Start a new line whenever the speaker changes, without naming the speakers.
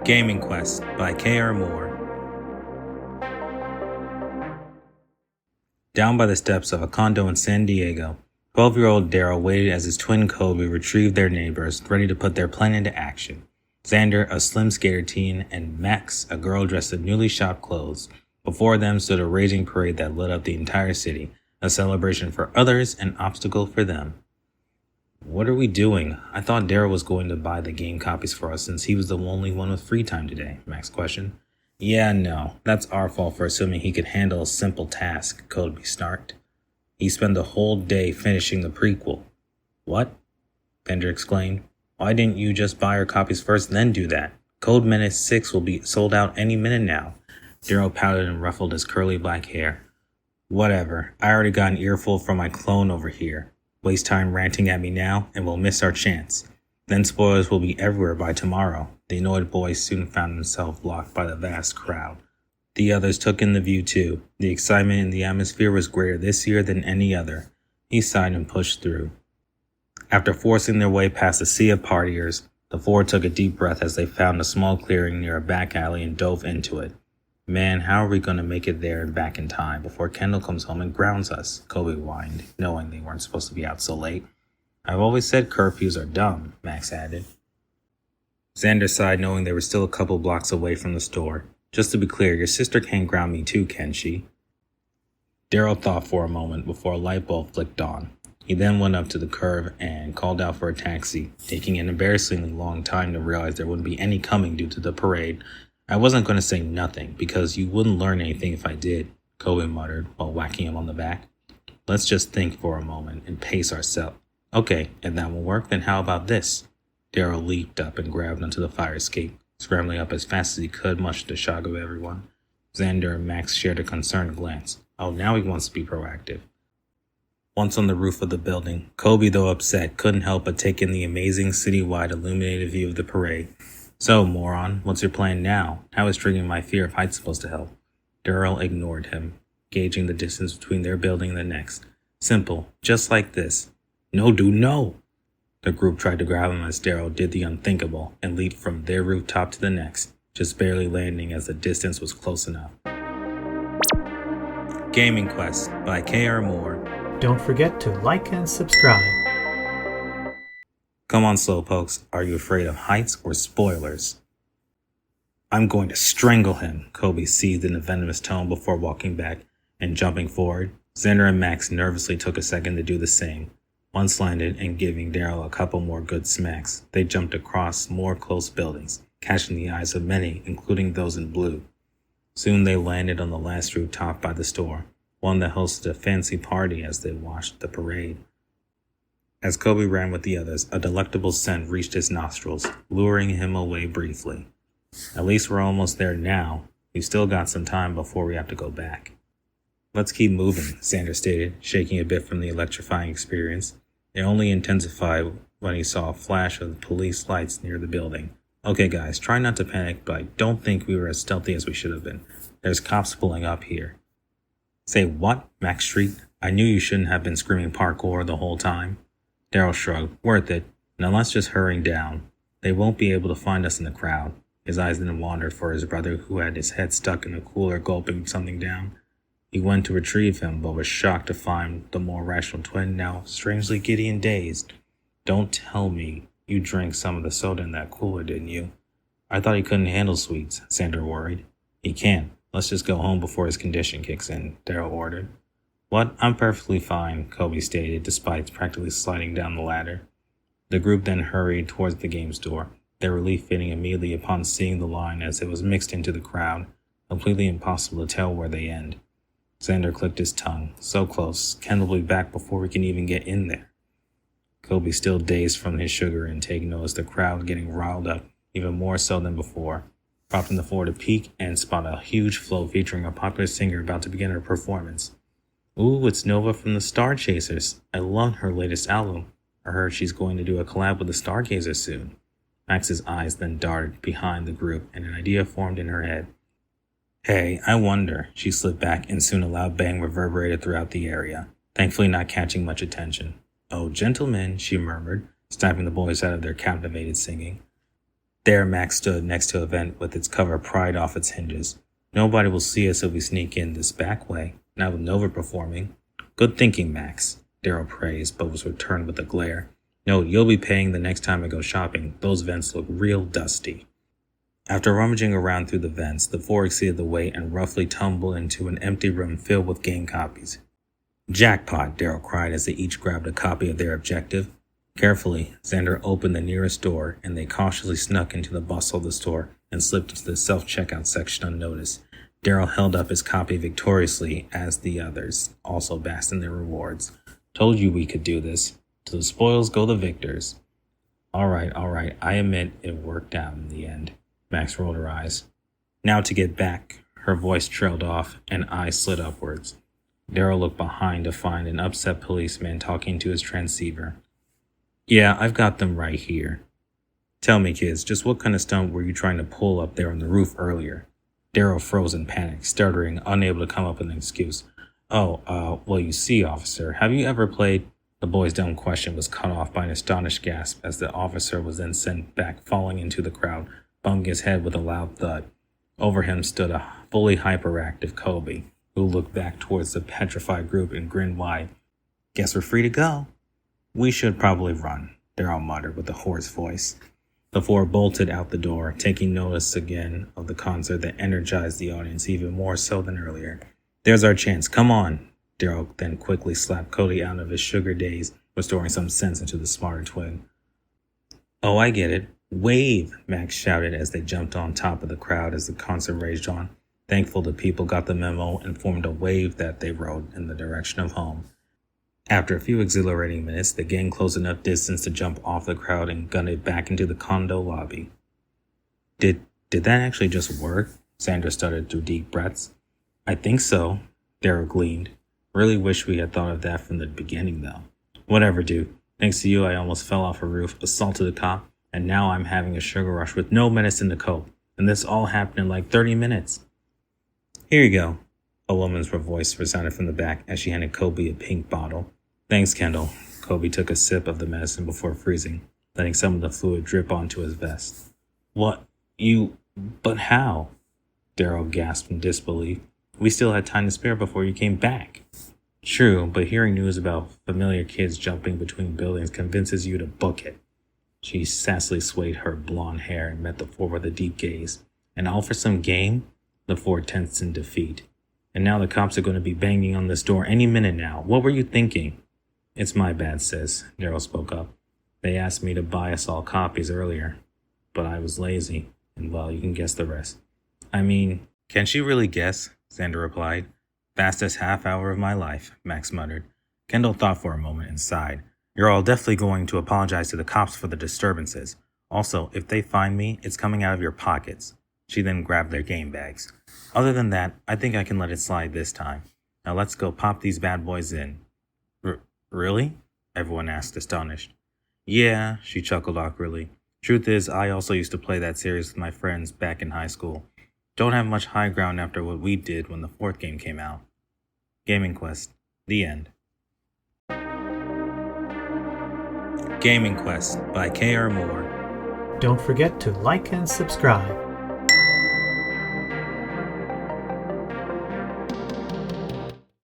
Gaming Quest by K.R. Moore. Down by the steps of a condo in San Diego, 12-year-old Daryl waited as his twin Kobe retrieved their neighbors, ready to put their plan into action. Xander, a slim skater teen, and Max, a girl dressed in newly shopped clothes. Before them stood a raging parade that lit up the entire city, a celebration for others, an obstacle for them. What are we doing? I thought Daryl was going to buy the game copies for us since he was the only one with free time today, Max questioned. Yeah, no, that's our fault for assuming he could handle a simple task, Kobe snarked. He spent the whole day finishing the prequel. What? Bender exclaimed. Why didn't you just buy our copies first and then do that? Code Menace 6 will be sold out any minute now. Daryl pouted and ruffled his curly black hair. Whatever, I already got an earful from my clone over here. Waste time ranting at me now, and we'll miss our chance. Then spoilers will be everywhere by tomorrow. The annoyed boy soon found himself blocked by the vast crowd. The others took in the view too. The excitement in the atmosphere was greater this year than any other. He sighed and pushed through. After forcing their way past a sea of partiers, the four took a deep breath as they found a small clearing near a back alley and dove into it. Man, how are we going to make it there and back in time before Kendall comes home and grounds us? Kobe whined, knowing they weren't supposed to be out so late. I've always said curfews are dumb, Max added. Xander sighed, knowing they were still a couple blocks away from the store. Just to be clear, your sister can't ground me too, can she? Daryl thought for a moment before a light bulb flicked on. He then went up to the curb and called out for a taxi, taking an embarrassingly long time to realize there wouldn't be any coming due to the parade. I wasn't going to say nothing, because you wouldn't learn anything if I did, Kobe muttered while whacking him on the back. Let's just think for a moment and pace ourselves. Okay, if that will work, then how about this? Daryl leaped up and grabbed onto the fire escape, scrambling up as fast as he could, much to the shock of everyone. Xander and Max shared a concerned glance. Oh, now he wants to be proactive. Once on the roof of the building, Kobe, though upset, couldn't help but take in the amazing citywide illuminated view of the parade. So, moron, what's your plan now? How is triggering my fear of heights supposed to help? Daryl ignored him, gauging the distance between their building and the next. Simple, just like this. No, dude, no! The group tried to grab him as Daryl did the unthinkable and leaped from their rooftop to the next, just barely landing as the distance was close enough. Gaming Quest by K.R. Moore.
Don't forget to like and subscribe.
Come on, slowpokes. Are you afraid of heights or spoilers? I'm going to strangle him, Kobe seethed in a venomous tone before walking back and jumping forward. Xander and Max nervously took a second to do the same. Once landed and giving Daryl a couple more good smacks, they jumped across more close buildings, catching the eyes of many, including those in blue. Soon they landed on the last rooftop by the store, one that hosted a fancy party as they watched the parade. As Kobe ran with the others, a delectable scent reached his nostrils, luring him away briefly. At least we're almost there now. We've still got some time before we have to go back. Let's keep moving, Xander stated, shaking a bit from the electrifying experience. It only intensified when he saw a flash of police lights near the building. Okay guys, try not to panic, but I don't think we were as stealthy as we should have been. There's cops pulling up here. Say what? Max shrieked. I knew you shouldn't have been screaming parkour the whole time. Daryl shrugged. Worth it. Now let's just hurry down. They won't be able to find us in the crowd. His eyes then wandered for his brother, who had his head stuck in a cooler gulping something down. He went to retrieve him, but was shocked to find the more rational twin now strangely giddy and dazed. Don't tell me you drank some of the soda in that cooler, didn't you? I thought he couldn't handle sweets, Xander worried. He can. Let's just go home before his condition kicks in, Daryl ordered. What? I'm perfectly fine, Kobe stated, despite practically sliding down the ladder. The group then hurried towards the game's door, their relief fading immediately upon seeing the line as it was mixed into the crowd, completely impossible to tell where they end. Xander clicked his tongue. So close. Kendall will be back before we can even get in there. Kobe, still dazed from his sugar intake, noticed the crowd getting riled up, even more so than before, prompting the four to peek and spot a huge float featuring a popular singer about to begin her performance. Ooh, it's Nova from the Star Chasers. I love her latest album. I heard she's going to do a collab with the Stargazers soon. Max's eyes then darted behind the group, and an idea formed in her head. Hey, I wonder. She slid back, and soon a loud bang reverberated throughout the area, thankfully not catching much attention. Oh, gentlemen, she murmured, snapping the boys out of their captivated singing. There, Max stood next to a vent with its cover pried off its hinges. Nobody will see us if we sneak in this back way, not with Nova performing. Good thinking, Max, Daryl praised, but was returned with a glare. No, you'll be paying the next time I go shopping. Those vents look real dusty. After rummaging around through the vents, the four exceeded the weight and roughly tumbled into an empty room filled with game copies. Jackpot, Daryl cried as they each grabbed a copy of their objective. Carefully, Xander opened the nearest door, and they cautiously snuck into the bustle of the store and slipped into the self-checkout section unnoticed. Daryl held up his copy victoriously as the others also basked in their rewards. Told you we could do this. To the spoils go the victors. All right, I admit it worked out in the end. Max rolled her eyes. Now to get back. Her voice trailed off and eyes slid upwards. Daryl looked behind to find an upset policeman talking to his transceiver. Yeah, I've got them right here. Tell me, kids, just what kind of stunt were you trying to pull up there on the roof earlier? Daryl froze in panic, stuttering, unable to come up with an excuse. Well, you see, officer, have you ever played? The boy's dumb question was cut off by an astonished gasp as the officer was then sent back, falling into the crowd, bumping his head with a loud thud. Over him stood a fully hyperactive Kobe, who looked back towards the petrified group and grinned wide. Guess we're free to go. We should probably run, Daryl muttered with a hoarse voice. The four bolted out the door, taking notice again of the concert that energized the audience even more so than earlier. There's our chance. Come on. Daryl then quickly slapped Cody out of his sugar daze, restoring some sense into the smarter twin. Oh, I get it. Wave, Max shouted as they jumped on top of the crowd as the concert raged on. Thankful the people got the memo and formed a wave that they rode in the direction of home. After a few exhilarating minutes, the gang closed enough distance to jump off the crowd and gun it back into the condo lobby. Did that actually just work? Sandra stuttered through deep breaths. I think so, Daryl gleamed. Really wish we had thought of that from the beginning, though. Whatever, dude. Thanks to you, I almost fell off a roof, assaulted a cop, and now I'm having a sugar rush with no medicine to cope. And this all happened in like 30 minutes. Here you go. A woman's voice resounded from the back as she handed Kobe a pink bottle. Thanks, Kendall. Kobe took a sip of the medicine before freezing, letting some of the fluid drip onto his vest. What? But how? Daryl gasped in disbelief. We still had time to spare before you came back. True, but hearing news about familiar kids jumping between buildings convinces you to book it. She sassily swayed her blonde hair and met the four with a deep gaze. And all for some game? The four tensed in defeat. And now the cops are going to be banging on this door any minute now. What were you thinking? It's my bad, sis, Daryl spoke up. They asked me to buy us all copies earlier, but I was lazy, and well, you can guess the rest. I mean, can she really guess? Xander replied. Fastest half hour of my life, Max muttered. Kendall thought for a moment and sighed. You're all definitely going to apologize to the cops for the disturbances. Also, if they find me, it's coming out of your pockets. She then grabbed their game bags. Other than that, I think I can let it slide this time. Now let's go pop these bad boys in. Really? Everyone asked, astonished. Yeah, she chuckled awkwardly. Truth is, I also used to play that series with my friends back in high school. Don't have much high ground after what we did when the fourth game came out. Gaming Quest. The end. Gaming Quest by K.R. Moore.
Don't forget to like and subscribe.